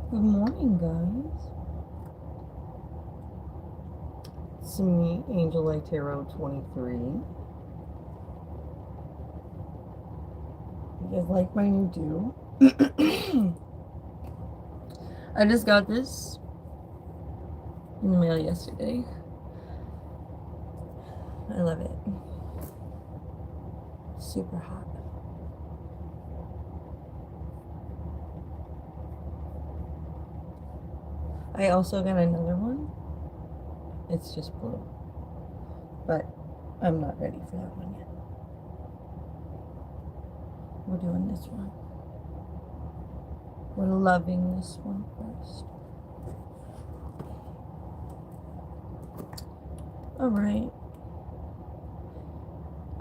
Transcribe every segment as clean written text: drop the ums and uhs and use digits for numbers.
Good morning, guys. It's me, Angel Light Tarot 23. You guys like my new do? I just got this in the mail yesterday. I love it. Super hot. I also got another one. It's just blue. But I'm not ready for that one yet. We're doing this one. We're loving this one first. Alright.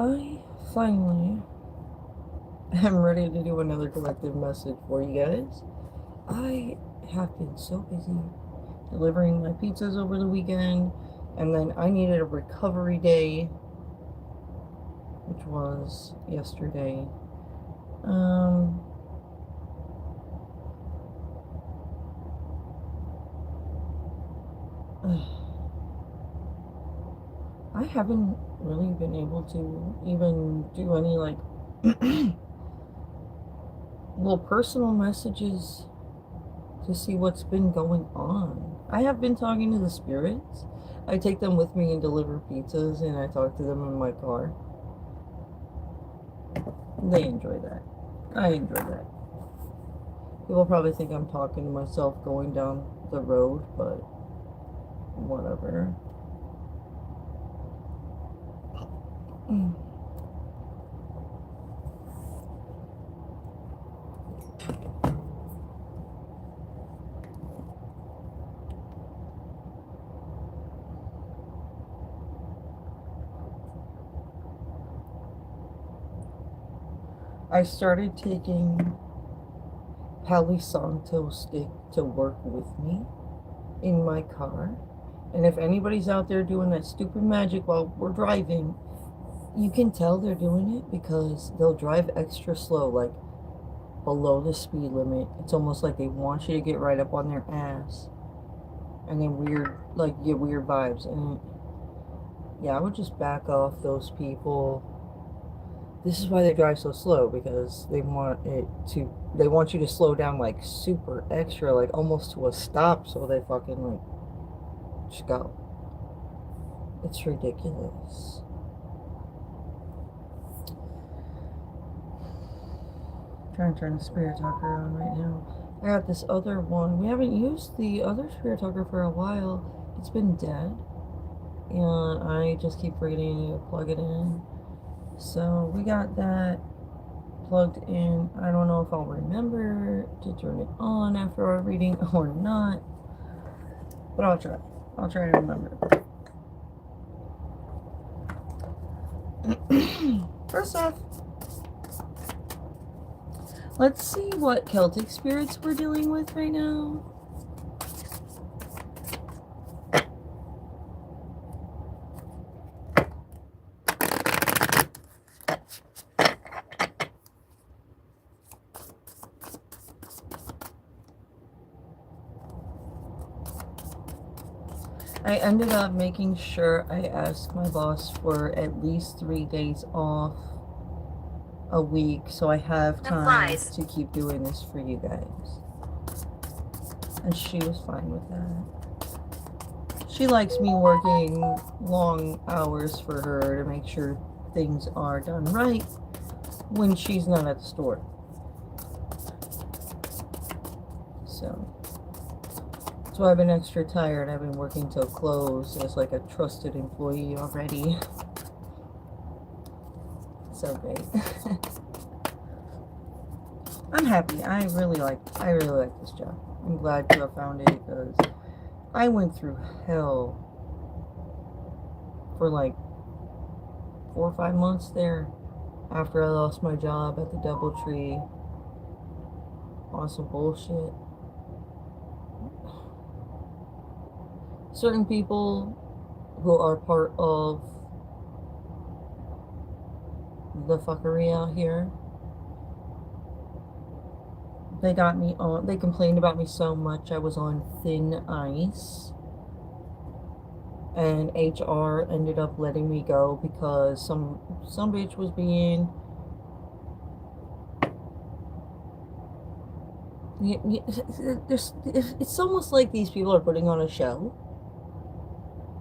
I finally am ready to do another collective message for you guys. I have been so busy delivering my pizzas over the weekend, and then I needed a recovery day, which was yesterday. I haven't really been able to even do any like little personal messages to see what's been going on. I have been talking to the spirits. I take them with me and deliver pizzas, and I talk to them in my car. They enjoy that. I enjoy that. People probably think I'm talking to myself going down the road, but whatever. I started taking Palo Santo stick to work with me in my car. And if anybody's out there doing that stupid magic while we're driving, you can tell they're doing it because they'll drive extra slow, like below the speed limit. It's almost like they want you to get right up on their ass. And then get weird vibes. And yeah, I would just back off those people. This is why they drive so slow, because they want you to slow down like super extra, like almost to a stop, so they fucking like just go. It's ridiculous. I'm trying to turn the spirit talker on right now. I got this other one. We haven't used the other spirit talker for a while. It's been dead, and I just keep forgetting to plug it in. So we got that plugged in. I don't know if I'll remember to turn it on after our reading or not, but I'll try. I'll try to remember. First off, let's see what Celtic spirits we're dealing with right now. I ended up making sure I asked my boss for at least 3 days off a week so I have time to keep doing this for you guys. And she was fine with that. She likes me working long hours for her to make sure things are done right when she's not at the store. So that's why I've been extra tired. I've been working till close as like a trusted employee already. So great. I'm happy. I really like this job. I'm glad to have found it because I went through hell for like 4 or 5 months there after I lost my job at the DoubleTree on some bullshit. Certain people who are part of the fuckery out here, they got me on, they complained about me so much I was on thin ice. And HR ended up letting me go because some bitch was being, it's almost like these people are putting on a show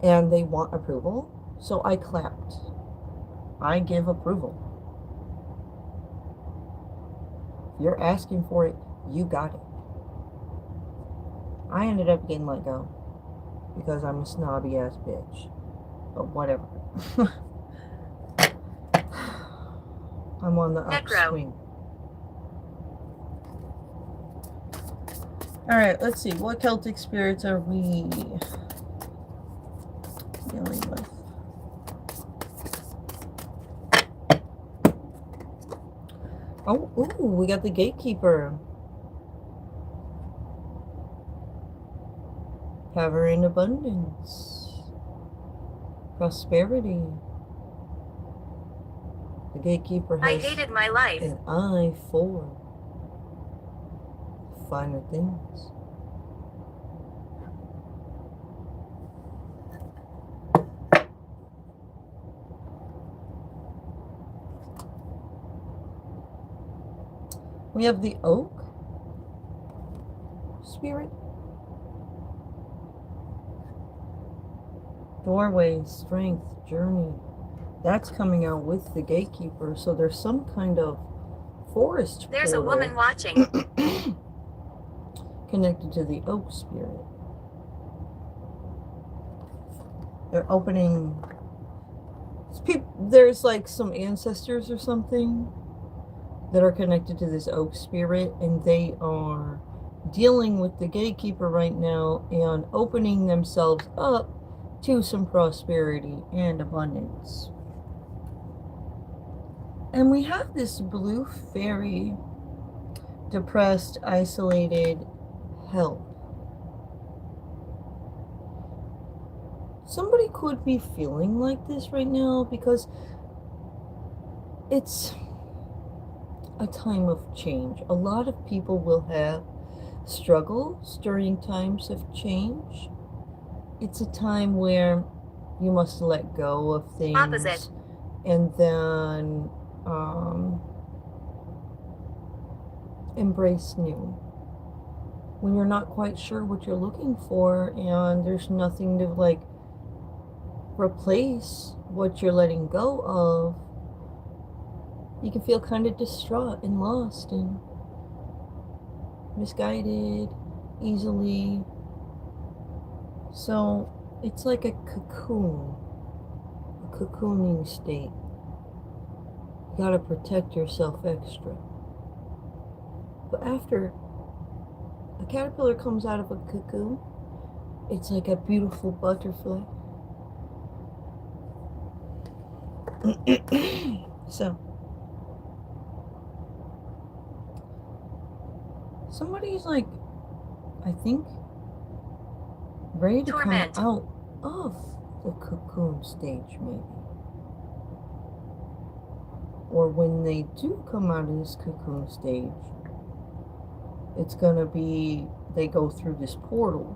and they want approval. So I clapped. I give approval. If you're asking for it, you got it. I ended up getting let go because I'm a snobby ass bitch. But whatever. I'm on the upswing. Alright, let's see. What Celtic spirits are we dealing with? Oh, ooh, we got the gatekeeper. Power and abundance. Prosperity. The gatekeeper has, I hated my life, an eye for finer things. We have the oak spirit. Doorway, strength, journey. That's coming out with the gatekeeper. So there's some kind of forest. There's a woman watching. Connected to the oak spirit. They're opening. There's like some ancestors or something that are connected to this oak spirit, and they are dealing with the gatekeeper right now and opening themselves up to some prosperity and abundance. And we have this blue fairy, depressed, isolated, help. Somebody could be feeling like this right now because it's a time of change. A lot of people will have struggles during times of change. It's a time where you must let go of things. Opposite. And then embrace new. When you're not quite sure what you're looking for and there's nothing to like replace what you're letting go of, you can feel kind of distraught and lost and misguided easily. So it's like a cocoon, a cocooning state. You gotta protect yourself extra. But after a caterpillar comes out of a cocoon, it's like a beautiful butterfly. So somebody's like, I think, ready to come out of the cocoon stage, maybe. Or when they do come out of this cocoon stage, it's gonna be, they go through this portal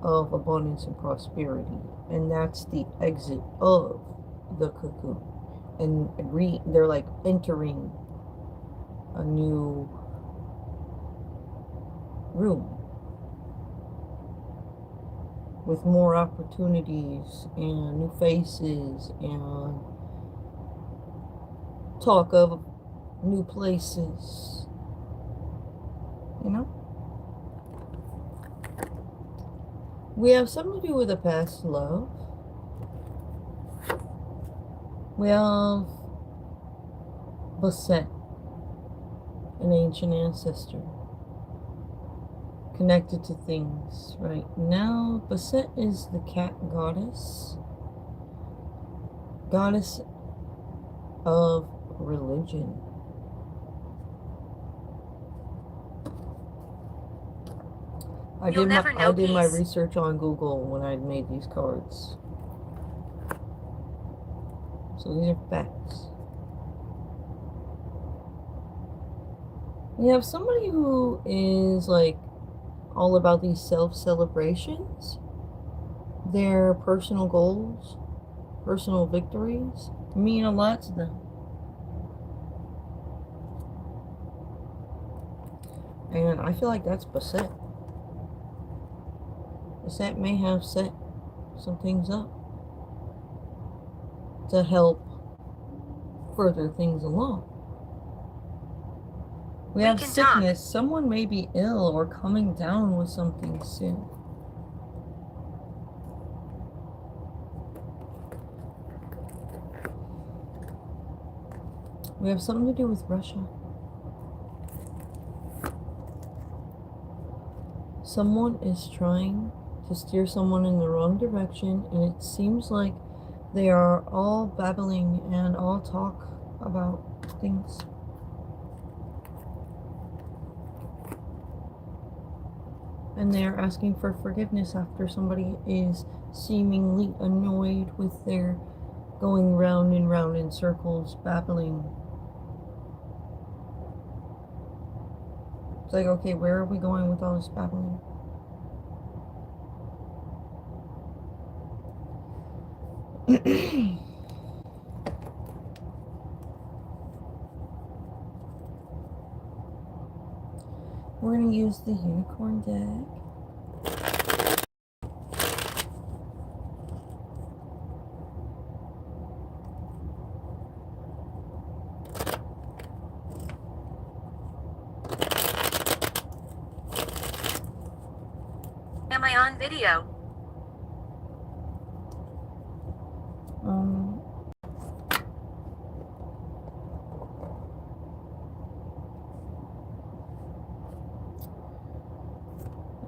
of abundance and prosperity, and that's the exit of the cocoon. And they're like entering a new room with more opportunities and new faces and talk of new places, you know? We have something to do with a past love. We have Basset, an ancient ancestor, connected to things right now. Basset is the cat goddess of religion. I did my research on Google when I made these cards. So these are facts. We have somebody who is like all about these self-celebrations, their personal goals, personal victories mean a lot to them. And I feel like that's Baset. Baset may have set some things up to help further things along. We have sickness. Someone may be ill or coming down with something soon. We have something to do with Russia. Someone is trying to steer someone in the wrong direction, and it seems like they are all babbling and all talk about things. And they're asking for forgiveness after somebody is seemingly annoyed with their going round and round in circles, babbling. It's like, okay, where are we going with all this babbling? We're going to use the unicorn deck. Am I on video?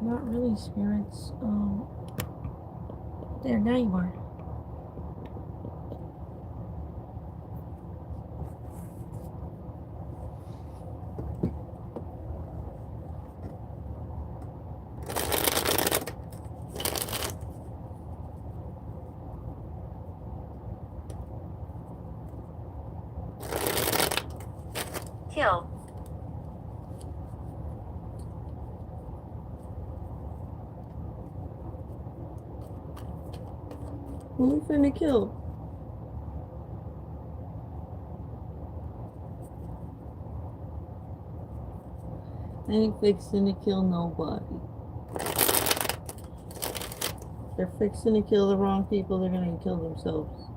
Not really, spirits. There, now you are. Kill. Who we finna kill? I ain't fixing to kill nobody. They're fixing to kill the wrong people, they're gonna kill themselves.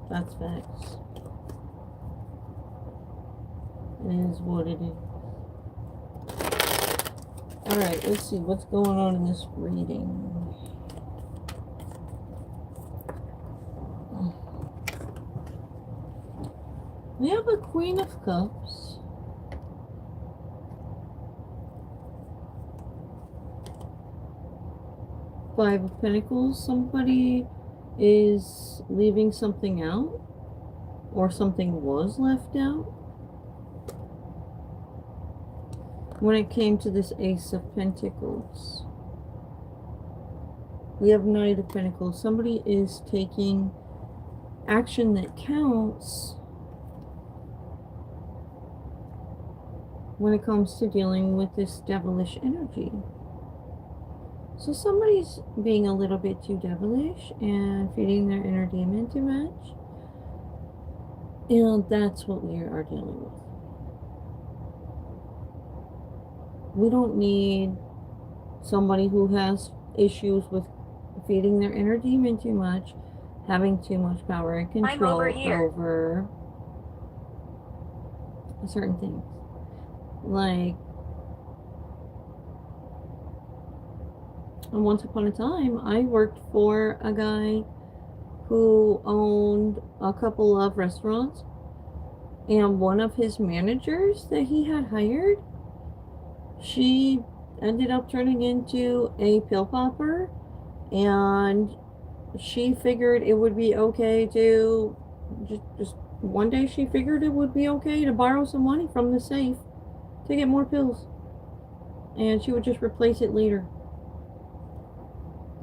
That's facts. It is what it is. Alright, let's see what's going on in this reading. We have a Queen of Cups. Five of Pentacles. Somebody is leaving something out, or something was left out. When it came to this Ace of Pentacles, we have Knight of Pentacles. Somebody is taking action that counts when it comes to dealing with this devilish energy. So somebody's being a little bit too devilish and feeding their inner demon too much. And that's what we are dealing with. We don't need somebody who has issues with feeding their inner demon too much, having too much power and control over certain things. Like, once upon a time, I worked for a guy who owned a couple of restaurants, and one of his managers that he had hired, she ended up turning into a pill popper, and she figured it would be okay to just one day she figured it would be okay to borrow some money from the safe to get more pills, and she would just replace it later.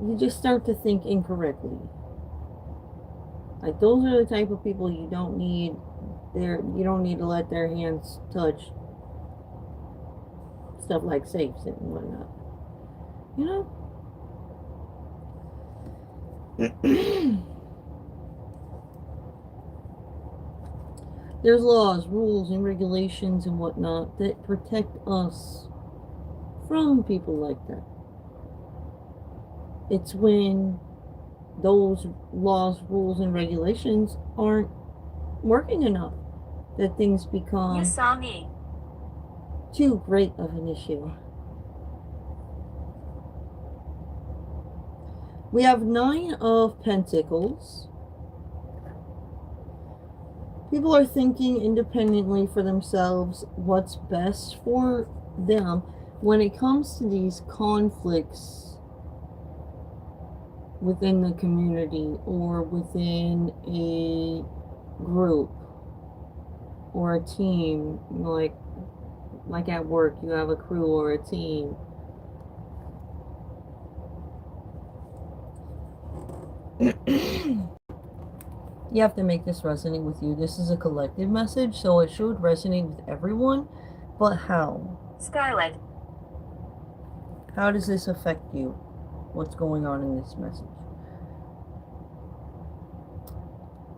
You just start to think incorrectly. Like, those are the type of people you don't need you don't need to let their hands touch stuff like safes and whatnot. You know? There's laws, rules, and regulations and whatnot that protect us from people like that. It's when those laws, rules, and regulations aren't working enough that things become You saw me. too great of an issue. We have 9 of Pentacles. People are thinking independently for themselves what's best for them when it comes to these conflicts within the community or within a group or a team, like at work you have a crew or a team. You have to make this resonate with you. This is a collective message, so it should resonate with everyone. But how? Scarlet. How does this affect you? What's going on in this message?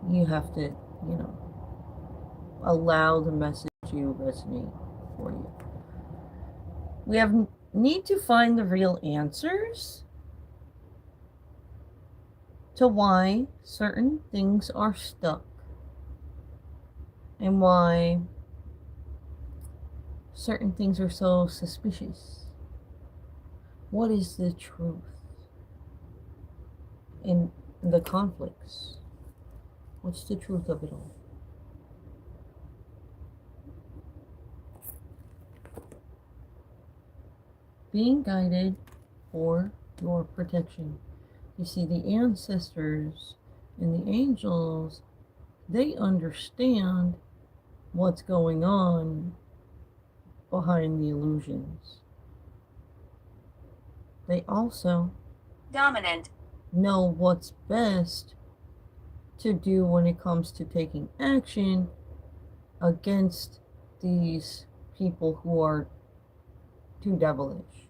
You have to, allow the message to resonate for you. We need to find the real answers to why certain things are stuck and why certain things are so suspicious. What is the truth in the conflicts? What's the truth of it all? Being guided for your protection. You see, the ancestors and the angels, they understand what's going on behind the illusions. They also Dominant. know what's best to do when it comes to taking action against these people who are too devilish.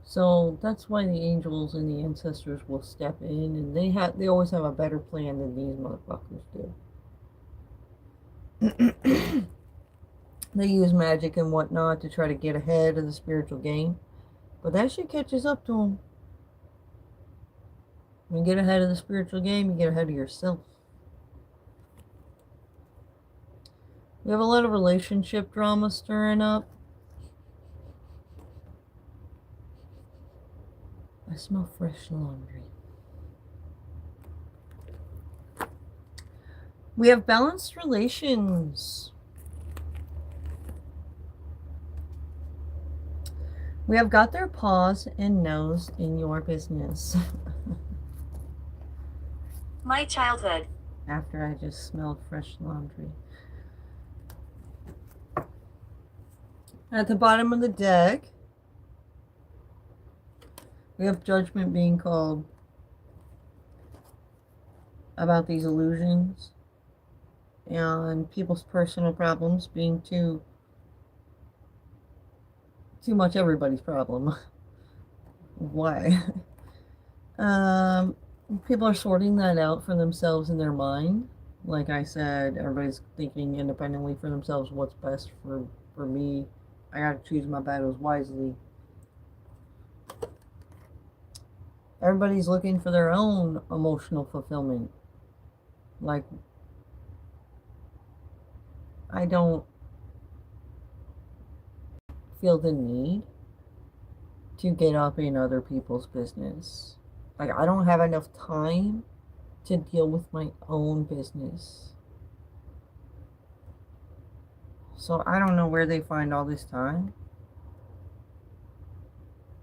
So that's why the angels and the ancestors will step in, and they always have a better plan than these motherfuckers do. They use magic and whatnot to try to get ahead of the spiritual game, but that shit catches up to them. When you get ahead of the spiritual game, you get ahead of yourself. We have a lot of relationship drama stirring up. I smell fresh laundry. We have balanced relations. We have got their paws and nose in your business. My childhood. After I just smelled fresh laundry. At the bottom of the deck, we have judgment being called about these illusions and people's personal problems being too much everybody's problem. Why? People are sorting that out for themselves in their mind. Like I said, everybody's thinking independently for themselves what's best for me. I gotta choose my battles wisely. Everybody's looking for their own emotional fulfillment. Like, I don't feel the need to get up in other people's business. Like, I don't have enough time to deal with my own business. So I don't know where they find all this time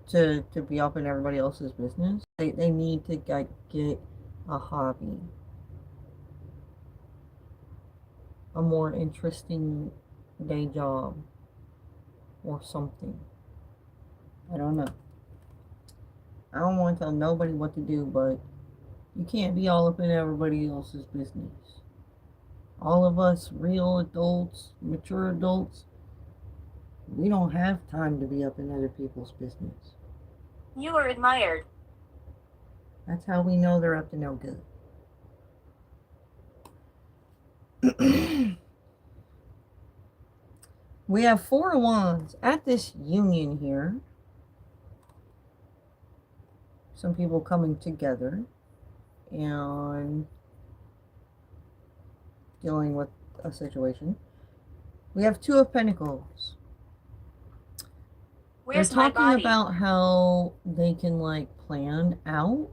to be up in everybody else's business. They need to get a hobby. A more interesting day job or something. I don't know. I don't want to tell nobody what to do, but You can't be all up in everybody else's business. All of us real adults, mature adults, we don't have time to be up in other people's business. You are admired. That's how we know they're up to no good. We have 4 of Wands at this union here. Some people coming together and dealing with a situation. We have 2 of Pentacles. Where's They're my talking body? about how they can like plan out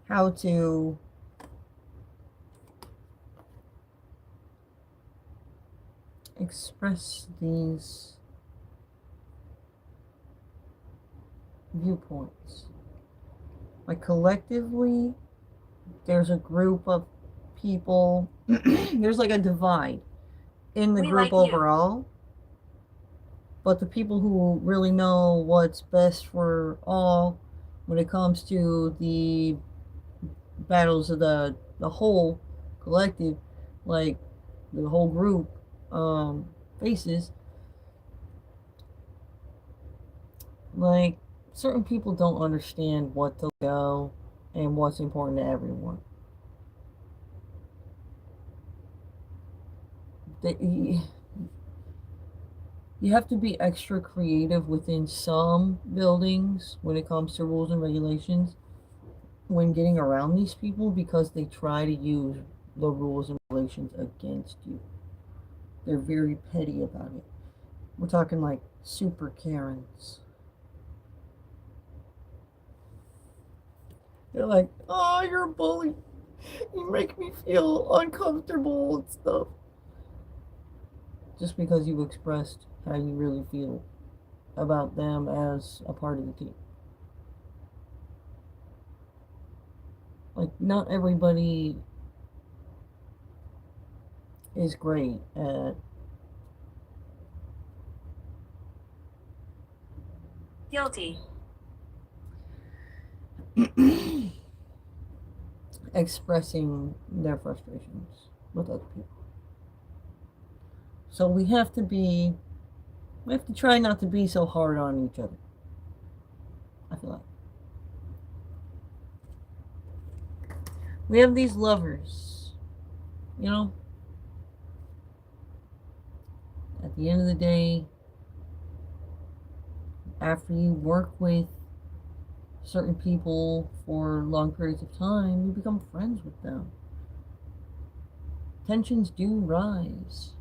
how to express these viewpoints. Like collectively, there's a group of people, there's like a divide in the We group like you. overall. But the people who really know what's best for all when it comes to the battles of the whole collective, like the whole group faces, like certain people don't understand what to go and what's important to everyone. You have to be extra creative within some buildings when it comes to rules and regulations when getting around these people, because they try to use the rules and regulations against you. They're very petty about it. We're talking like super Karens. They're like, oh, you're a bully. You make me feel uncomfortable and stuff. Just because you expressed how you really feel about them as a part of the team. Like, not everybody is great at Guilty. expressing their frustrations with other people. So we have to try not to be so hard on each other. I feel like. We have these lovers, you know? At the end of the day, after you work with certain people for long periods of time, you become friends with them. Tensions do rise.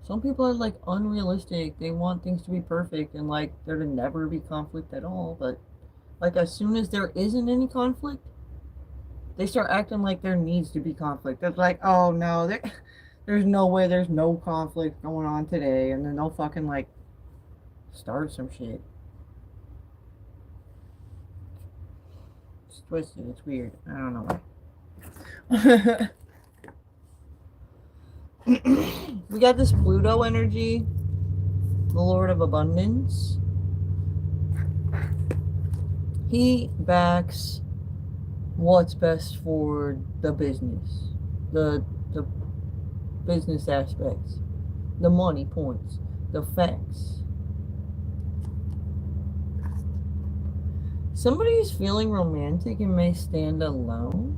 Some people are like unrealistic. They want things to be perfect and like there to never be conflict at all. But like as soon as there isn't any conflict, they start acting like there needs to be conflict. It's like, oh no, there's no way there's no conflict going on today. And then they'll fucking like start some shit. It's twisted. It's weird. I don't know why. We got this Pluto energy, the Lord of Abundance. He backs what's best for the business, the business aspects, the money points, the facts. Somebody is feeling romantic and may stand alone.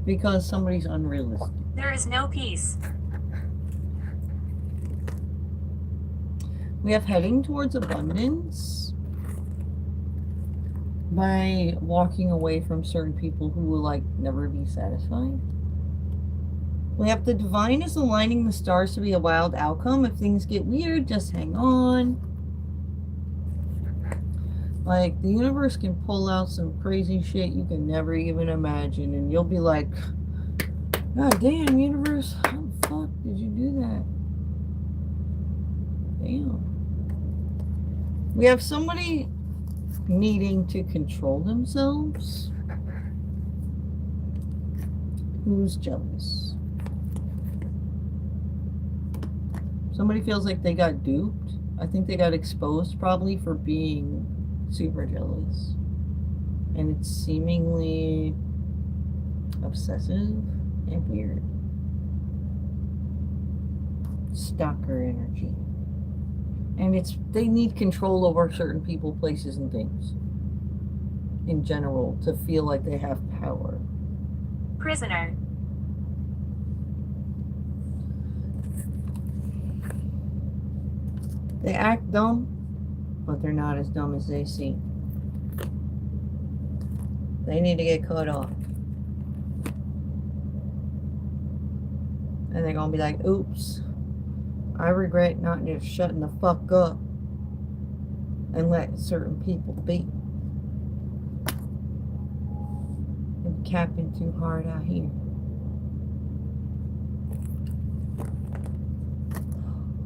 Because somebody's unrealistic. There is no peace. We have heading towards abundance by walking away from certain people who will like never be satisfied. We have the divine is aligning the stars to be a wild outcome. If things get weird, just hang on. Like, the universe can pull out some crazy shit you can never even imagine. And you'll be like, God damn, universe, how the fuck did you do that? Damn. We have somebody needing to control themselves who's jealous. Somebody feels like they got duped. I think they got exposed probably for being super jealous. And it's seemingly obsessive and weird. Stalker energy. And they need control over certain people, places, and things in general to feel like they have power. Prisoner. They act dumb, but they're not as dumb as they seem. They need to get cut off. And they're gonna be like, oops, I regret not just shutting the fuck up and let certain people be. And capping too hard out here.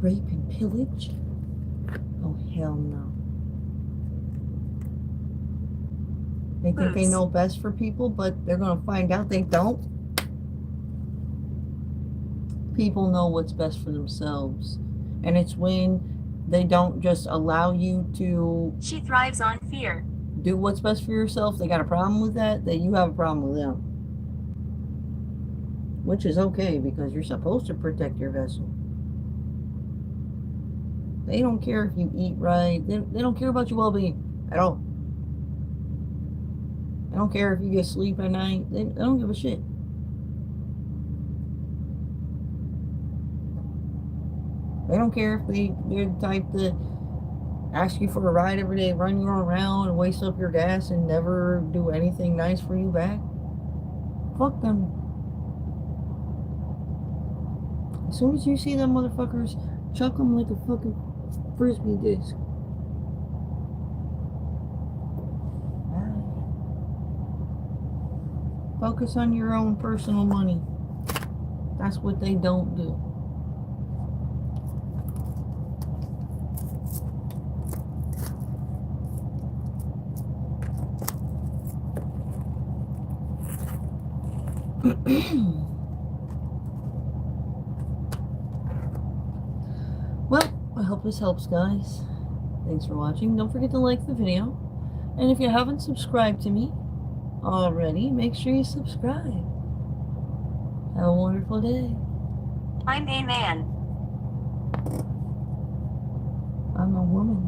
Rape and pillage? Oh, hell no. They think they know best for people, but they're gonna find out they don't. People know what's best for themselves. And it's when they don't just allow you to She thrives on fear. do what's best for yourself. They got a problem with that you have a problem with them. Which is okay, because you're supposed to protect your vessel. They don't care if you eat right. They don't care about your well-being at all. They don't care if you get sleep at night. They don't give a shit. They don't care if they're the type to ask you for a ride every day, run you around and waste up your gas and never do anything nice for you back. Fuck them. As soon as you see them motherfuckers, chuck them like a fucking frisbee disc. Focus on your own personal money. That's what they don't do. Well, I hope this helps, guys. Thanks for watching. Don't forget to like the video. And if you haven't subscribed to me already, make sure you subscribe. Have a wonderful day. I'm a man. I'm a woman.